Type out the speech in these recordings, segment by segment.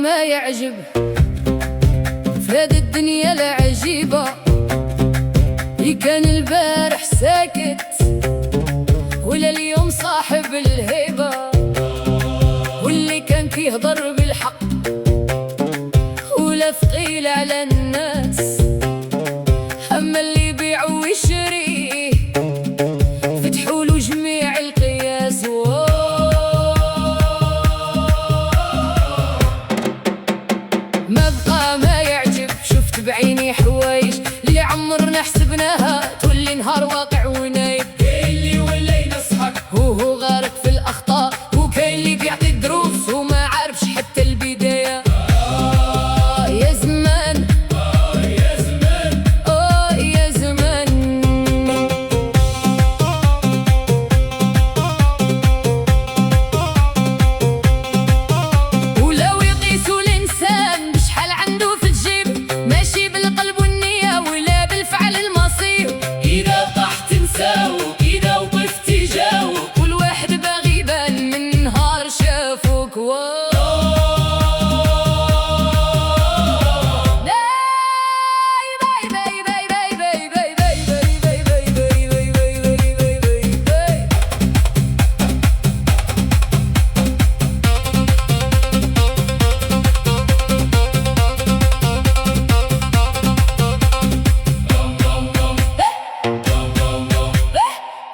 ما يعجب في هذه الدنيا العجيبة. كان البارح ساكت ولا اليوم صاحب الهيبة، واللي كان كيهضر بالحق ولا ثقيل على الناس، أما اللي يبيع ويشري فتحوله جميع القياس. ما بقى ما يعجب، شفت بعيني حوايج اللي عمرنا حسبناها تولي نهار واقع ونايب. كاين اللي ولا ينصحك هو غارق في الأخطاء، وكاين اللي بيعطي دروس وما عارفش حتى البداية. يا زمان يا زمان يا زمان. ولو يقيسوا الإنسان بشحال عنده في الجيب، ماشي بالقلب والنية ولا بالفعل المصير. إذا طحت نساوك، إذا وقفت جاوك، كل واحد باغي يبان من نهار شافوك.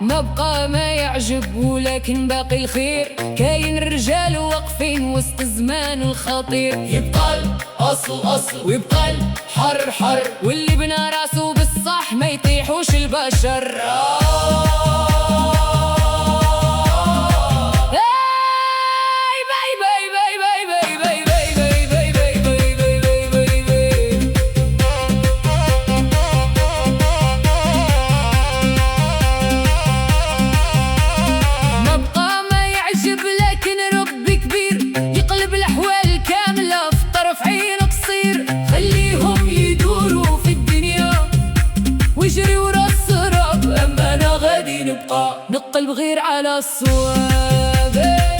ما بقى ما يعجب ولكن باقي الخير، كاين الرجال واقفين وسط الزمان الخطير. يبقى الأصل أصل ويبقى الحر حر، واللي بنى راسو بالصح ما يطيحوش البشر. ويجري ورا السراب، أما أنا غادي نبقى نقلب غير على الصواب.